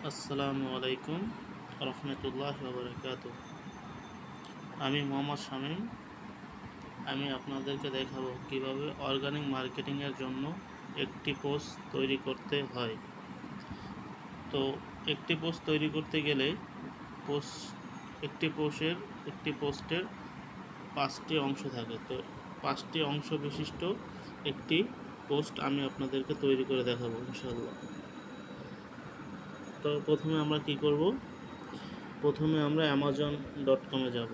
আসসালামু আলাইকুম রহমতুল্লাহি ওয়া বারাকাতুহু। আমি মোহাম্মদ শামীম। আমি আপনাদেরকে দেখাবো কিভাবে অর্গানিক মার্কেটিংয়ের জন্য একটি পোস্ট তৈরি করতে হয়। তো একটি পোস্ট তৈরি করতে গেলে পোস্ট একটি পোস্টের 5টি অংশ থাকে। তো 5টি অংশ বিশিষ্ট একটি পোস্ট আমি আপনাদেরকে তৈরি করে দেখাবো ইনশাআল্লাহ। তো প্রথমে আমরা কি করব? প্রথমে আমরা amazon.com-এ যাব।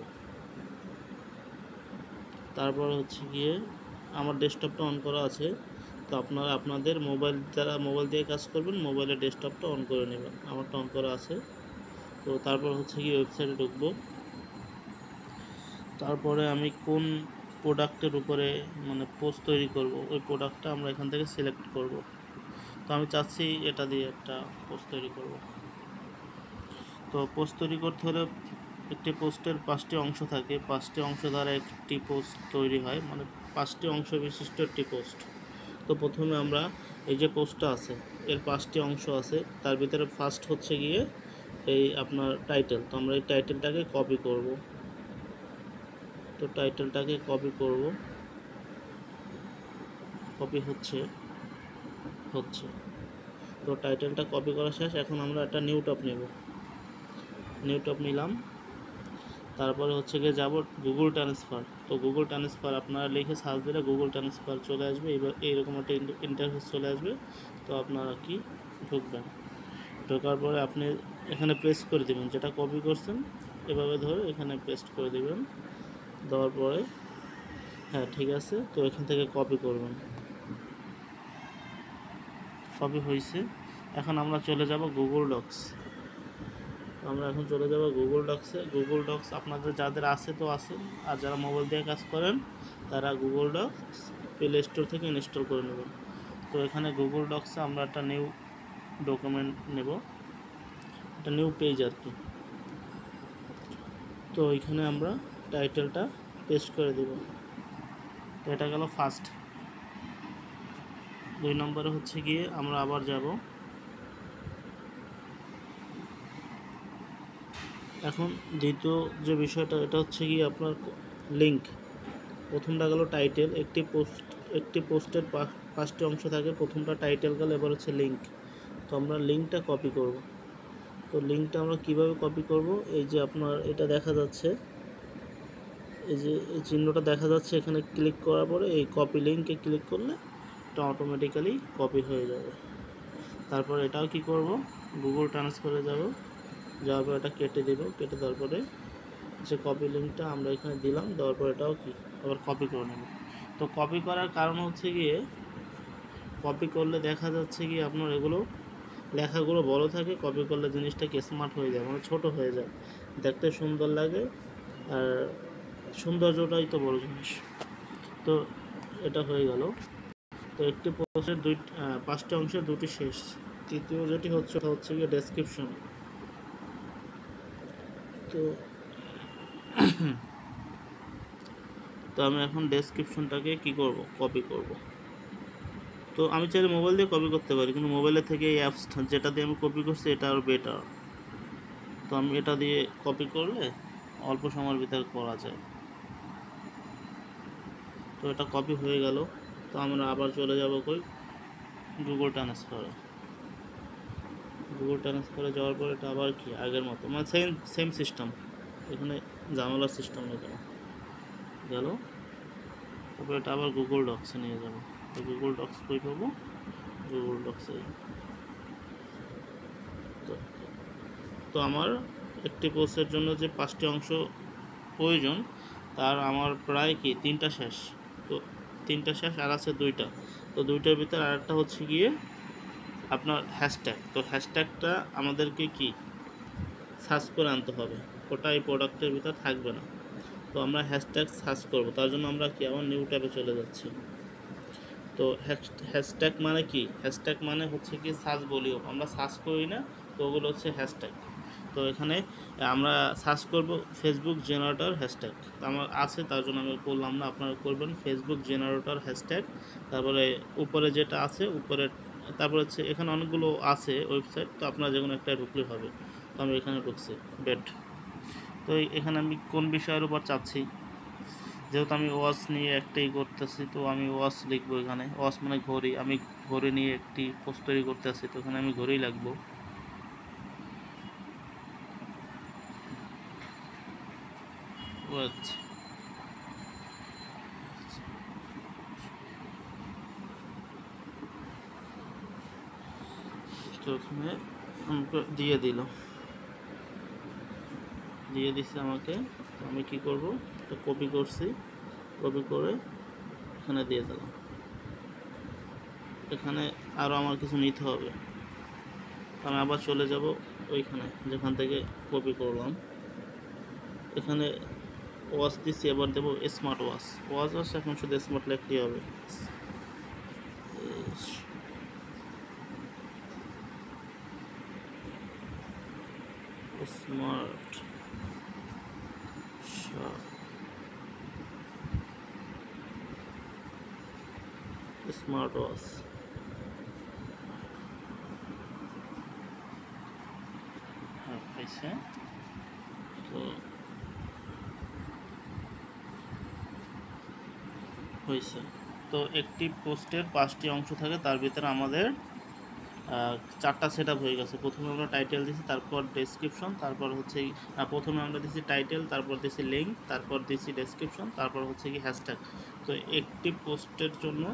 তারপর হচ্ছে গিয়ে আমার ডেস্কটপটা অন করা আছে। তো আপনারা আপনাদের মোবাইল দিয়ে কাজ করবেন, মোবাইলের ডেস্কটপটা অন করে নেবেন। আমারটা অন করা আছে। তো তারপর হচ্ছে গিয়ে ওয়েবসাইটে ঢুকবো। তারপরে আমি কোন প্রোডাক্টের উপরে পোস্ট তৈরি করব, ওই প্রোডাক্টটা আমরা এখান থেকে সিলেক্ট করব। তো আমি চাচ্ছি এটা দিয়ে একটা পোস্ট তৈরি করব। তো পোস্ট তৈরি করতে হলে একটি পোস্টের 5টি অংশ থাকে। 5টি অংশ দ্বারা একটি পোস্ট তৈরি হয়, 5টি অংশ বিশিষ্ট একটি পোস্ট। তো প্রথমে আমরা এই যে পোস্টটা আছে, এর 5টি অংশ আছে। তার ভিতরে ফার্স্ট হচ্ছে গিয়ে এই আপনার টাইটেল। তো আমরা এই টাইটেলটাকে কপি করব। তো টাইটেলটাকে কপি হচ্ছে। তো টাইটেলটা কপি করা শেষ। এখন আমরা একটা নিউ টপ নিলাম। তারপরে হচ্ছে গিয়ে যাব গুগল ট্রান্সফার। তো গুগল ট্রান্সফার আপনারা লিখে সার্চ দিলে গুগল ট্রান্সফার চলে আসবে। এইরকম একটা ইন্টারফেস চলে আসবে। তো আপনারা কি ঢোকার পরে আপনি এখানে পেস্ট করে দেবেন, যেটা কপি করছেন এভাবে ধরে এখানে পেস্ট করে দেবেন। দেওয়ার পরে হ্যাঁ ঠিক আছে। তো এখান থেকে কপি করবেন। কপি হয়েছে। এখন আমরা চলে যাব গুগল ডক্স। আমরা এখন চলে যাব গুগল ডক্সে। গুগল ডক্স আপনাদের যাদের আছে তো আছে, আর যারা মোবাইল দিয়ে কাজ করেন তারা গুগল ডক্স প্লে স্টোর থেকে ইনস্টল করে নেবেন। তো এখানে গুগল ডক্সে আমরা একটা নিউ ডকুমেন্ট নেব, একটা নিউ পেজ আর কি। তো এখানে আমরা টাইটেলটা পেস্ট করে দেব। তো এটা গেল ফার্স্ট। 2 নম্বরে হচ্ছে গিয়ে আমরা আবার যাব। এখন দ্বিতীয় যে বিষয়টা, এটা হচ্ছে গিয়ে আপনার লিঙ্ক। প্রথমটা গেল টাইটেল। একটি পোস্টের 5টি অংশ থাকে। প্রথমটা টাইটেল গেল, এবার হচ্ছে লিঙ্ক। তো আমরা লিঙ্কটা কপি করব। তো লিঙ্কটা আমরা কিভাবে কপি করব? এই যে আপনার এটা দেখা যাচ্ছে, এই যে এই চিহ্নটা দেখা যাচ্ছে, এখানে ক্লিক করার পরে এই কপি লিঙ্কে ক্লিক করলে এটা অটোমেটিক্যালি কপি হয়ে যাবে। তারপর এটাও কি করব? গুগল ট্রান্সফারে যাওয়ার পর এটা কেটে দেব। কেটে দেওয়ার পরে যে কপি লিঙ্কটা আমরা এখানে দিলাম, দেওয়ার পর এটাও কি আবার কপি করে নেব। তো কপি করার কারণ হচ্ছে গিয়ে, কপি করলে দেখা যাচ্ছে কি আপনার এগুলো লেখাগুলো বড় থাকে। কপি করলে জিনিসটা কি স্মার্ট হয়ে যায়, ছোট হয়ে যায়, দেখতে সুন্দর লাগে। আর সৌন্দর্যটাই তো বড় জিনিস। তো এটা হয়ে গেল। তো একটি পোস্টের 5টি অংশের 2টি শেষ। তৃতীয় যেটি হচ্ছে গিয়ে ডেসক্রিপশন। তো আমি এখন ডেসক্রিপশনটাকে কি করব? কপি করব। তো আমি চাইলে মোবাইল দিয়ে কপি করতে পারি, কিন্তু মোবাইলের থেকে এই অ্যাপসটা যেটা দিয়ে আমি কপি করছি এটা আরও বেটার। তো আমি এটা দিয়ে কপি করলে অল্প সময়ের ভিতরে করা যায়। তো এটা কপি হয়ে গেল। তো আমরা আবার চলে যাব গুগল ট্রান্সফারে যাওয়ার পর এটা আবার কি আগের মতো, সেম সিস্টেম। এখানে ঝামেলার সিস্টেম নেই গেল। তারপর এটা আবার গুগল ডক্সে নিয়ে যাব। তো গুগল ডক্স কই পাবো? গুগল ডক্সে। তো আমার একটি পোস্টের জন্য যে 5টি অংশ প্রয়োজন, তার আমার প্রায় কি 3টা শেষ। তো 3টা শেষ, আর আছে 2টা। তো 2টার ভিতরে আরেকটা হচ্ছে গিয়ে আপনার হ্যাশট্যাগ। তো হ্যাশট্যাগটা আমাদেরকে কি সার্চ করে আনতে হবে, ওটা এই প্রোডাক্টের ভিতর থাকবে না। তো আমরা হ্যাশট্যাগ সার্চ করব। তার জন্য আমরা কি আবার নিউ ট্যাবে চলে যাচ্ছি। তো হ্যাশট্যাগ মানে কি? হ্যাশট্যাগ মানে হচ্ছে কি সার্চ ভলিউম। আমরা সার্চ করি না, তো ওগুলো হচ্ছে হ্যাশট্যাগ। তো এখানে আমরা সার্চ করব ফেসবুক জেনারেটর হ্যাশট্যাগ। আমার আছে, তার জন্য আমি করলাম না, আপনারা করবেন ফেসবুক জেনারেটর হ্যাশট্যাগ। তারপরে উপরে যেটা আছে, উপরের তারপর হচ্ছে এখানে অনেকগুলো আছে ওয়েবসাইট, তো আপনারা যে কোনো একটা ঢুকলে হবে। তো আমি এখানে ঢুকছি বেড। তো এখানে আমি কোন বিষয়ের উপর চাচ্ছি, যেহেতু আমি ওয়াচ নিয়ে একটাই করতেছি, তো আমি ওয়াচ লিখবো এখানে। ওয়াচ মানে ঘড়ি, আমি ঘড়ি নিয়ে একটি পোস্ট তৈরি করতেছি, তো এখানে আমি ঘড়ি লিখবো। ওয়াচ, তো এখানে আমাকে দিয়ে দিচ্ছে আমাকে। তো আমি কি করব, তো কপি করছি, কপি করে এখানে দিয়ে দিলাম। এখানে আরও আমার কিছু নিতে হবে, আমি আবার চলে যাব ওইখানে যেখান থেকে কপি করলাম। এখানে ওয়াচ দিচ্ছি, এবার দেবো স্মার্ট ওয়াচ। ওয়াচ এখন শুধু স্মার্ট লিখতেই হবে। Smart smart watch. হ্যাঁ পাইছে। তো হয়েছে। তো একটি পোস্টের 5টি অংশ থাকে, তার ভিতরে আমাদের 4টা সেট আপ হয়ে গেছে। প্রথমে আমরা টাইটেল দিছি, তারপর ডেসক্রিপশন, তারপর হচ্ছে প্রথমে আমরা দিছি টাইটেল, তারপর দিছি লিঙ্ক, তারপর দিছি ডেসক্রিপশন, তারপর হচ্ছে কি হ্যাশট্যাগ। তো একটি পোস্টের জন্য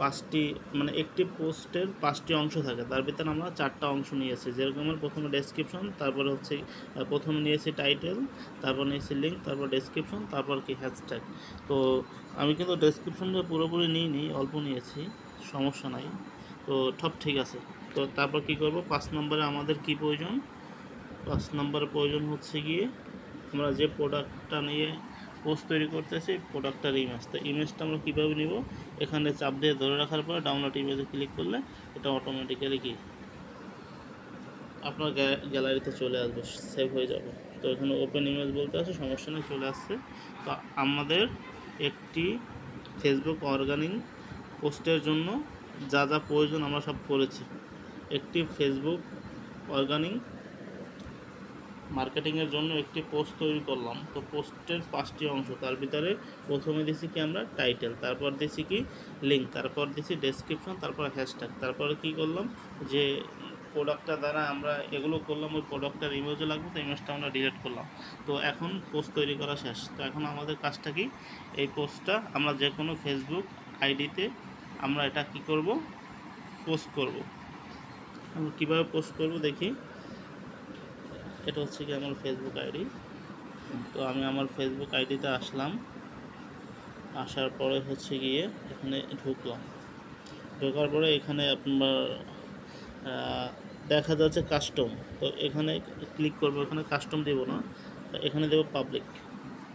5টি, মানে একটি পোস্টের 5টি অংশ থাকে, তার ভিতরে আমরা 4টা অংশ নিয়েছি। যেরকম আমার প্রথমে ডেসক্রিপশন, তারপরে হচ্ছে প্রথমে নিয়েছি টাইটেল, তারপর নিয়েছি লিঙ্ক, তারপর ডেসক্রিপশন, তারপর কি হ্যাশট্যাগ। তো আমি কিন্তু ডেসক্রিপশনটা পুরোপুরি নিইনি, অল্প নিয়েছি, সমস্যা নাই। তো সব ঠিক আছে। তো তারপর কি করব, 5 নম্বরে আমাদের কি প্রয়োজন, 5 নম্বরে প্রয়োজন হচ্ছে গিয়ে আমরা যে প্রোডাক্টটা নিয়ে পোস্ট তৈরি করতেছি, প্রোডাক্টটার ইমেজ। তো ইমেজটা আমরা কীভাবে নিব, এখানে চাপ দিয়ে ধরে রাখার পর ডাউনলোড ইমেজে ক্লিক করলে এটা অটোমেটিক্যালি কি আপনার গ্যালারিতে চলে আসবে, সেভ হয়ে যাবে। তো এখানে ওপেন ইমেজ বলতে আছে, সমস্যা নেই, চলে আসছে। তো আমাদের একটি ফেসবুক অর্গানিক পোস্টের জন্য যা যা প্রয়োজন আমরা সব করেছি। একটি ফেসবুক অর্গানিক মার্কেটিংয়ের জন্য একটি পোস্ট তৈরি করলাম। তো পোস্টের 5টি অংশ, তার ভিতরে প্রথমে দিছি কি আমরা টাইটেল, তারপর দিছি কি লিঙ্ক, তারপর দিছি ডেসক্রিপশন, তারপর হ্যাশট্যাগ, তারপরে কি করলাম, যে প্রোডাক্টটা দ্বারা আমরা এগুলো করলাম, ওই প্রোডাক্টটার ইমেজও লাগবে, তো ইমেজটা আমরা ডিলিট করলাম। তো এখন পোস্ট তৈরি করা শেষ। তো এখন আমাদের কাজটা কি, এই পোস্টটা আমরা যে কোনো ফেসবুক আইডিতে আমরা এটা কি করব, পোস্ট করব। আমরা কীভাবে পোস্ট করব দেখি। এটা হচ্ছে কি আমার ফেসবুক আইডি। তো আমি আমার ফেসবুক আইডিতে আসলাম, আসার পরে হচ্ছে গিয়ে এখানে ঢুকলাম। ঢোকার পরে এখানে আপনার দেখা যাচ্ছে কাস্টম। তো এখানে ক্লিক করবো, এখানে কাস্টম দেবো না, এখানে দেবো পাবলিক।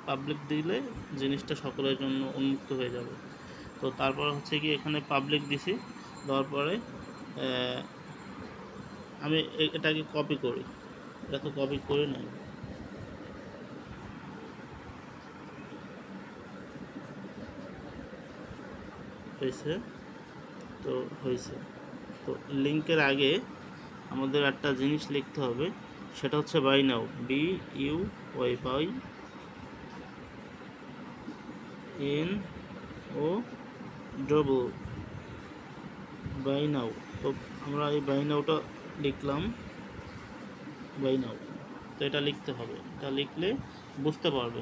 পাবলিক দিলে জিনিসটা সকলের জন্য উন্মুক্ত হয়ে যাবে। তো তারপর হচ্ছে কি এখানে পাবলিক দিছি, দেওয়ার পরে আমি এটাকে কপি করি। এটা তো কপি করি না, হয়েছে। তো হয়েছে। তো লিঙ্কের আগে আমাদের একটা জিনিস লিখতে হবে, সেটা হচ্ছে buy now, BUY, buy NO double, buy now. তো আমরা এই বাই নাওটা লিখলাম, বাই নাও। তো এটা লিখতে হবে, এটা লিখলে বুঝতে পারবে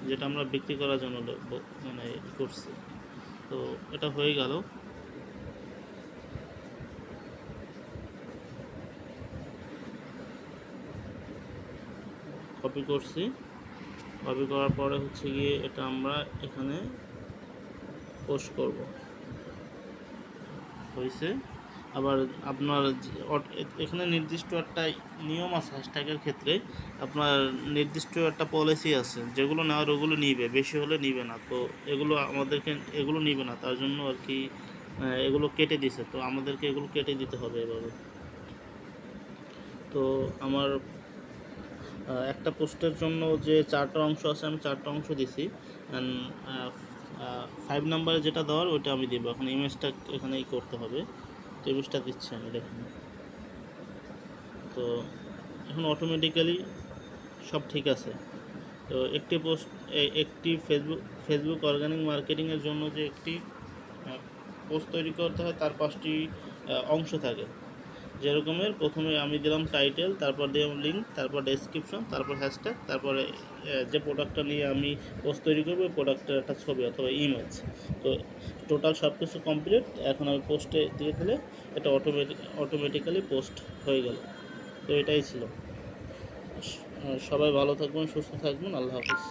যেটা আমরা বিক্রি করার জন্য মানে করছি। তো এটা হয়ে গেল। কপি করছি, কপি করার পরে হচ্ছে গিয়ে এটা আমরা এখানে পোস্ট করব, হয়েছে। আবার আপনার এখানে নির্দিষ্ট একটা নিয়ম আছে হ্যাশট্যাগের ক্ষেত্রে, আপনার নির্দিষ্ট একটা পলিসি আছে, যেগুলো নেওয়ার ওগুলো নিবে, বেশি হলে নিবে না। তো এগুলো আমাদেরকে এগুলো নিবে না, তার জন্য আর কি এগুলো কেটে দিছে। তো আমাদেরকে এগুলো কেটে দিতে হবে এভাবে। তো আমার একটা পোস্টের জন্য যে 4টা অংশ আছে, আমি 4টা অংশ দিছি। অ্যান্ড 5 নম্বরে যেটা দেওয়ার ওইটা আমি দেবো। এখন ইমেজটা এখানেই করতে হবে। জিনিসটা দিচ্ছি আমি, দেখুন। তো এখন অটোমেটিক্যালি সব ঠিক আছে। তো একটি পোস্ট, একটি ফেসবুক অর্গানিক মার্কেটিংয়ের জন্য যে একটি পোস্ট তৈরি করতে হয় তার 5টি অংশ থাকে। যেরকমের প্রথমে আমি দিলাম টাইটেল, তারপর দিলাম লিঙ্ক, তারপর ডেসক্রিপশন, তারপর হ্যাশট্যাগ, তারপরে যে প্রোডাক্টটা নিয়ে আমি পোস্ট তৈরি করবো ওই প্রোডাক্টের একটা ছবি অথবা ইমেজ। তো টোটাল সব কিছু কমপ্লিট। এখন আমি পোস্টে দিয়ে দিলে এটা অটোমেটিক্যালি পোস্ট হয়ে গেল। তো এটাই ছিল। সবাই ভালো থাকবেন, সুস্থ থাকবেন, আল্লাহ হাফিজ।